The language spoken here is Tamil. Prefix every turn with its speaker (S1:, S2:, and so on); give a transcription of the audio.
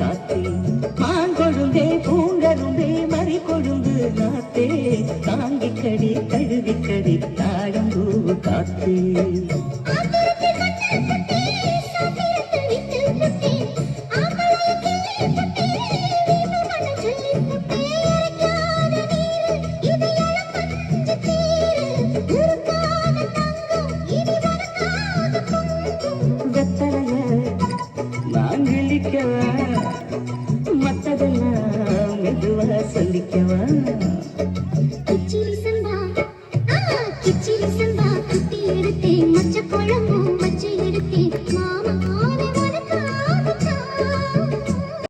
S1: காத்தே மாங்கொழுந்தே பூங்கருந்தே மறி கொழுந்து நாத்தே தாங்கிக்கடி தழுவிக்கடி தாழம்பூ காத்தே மத்ததெல்லாம் மெதுவா சொல்லிக்கவா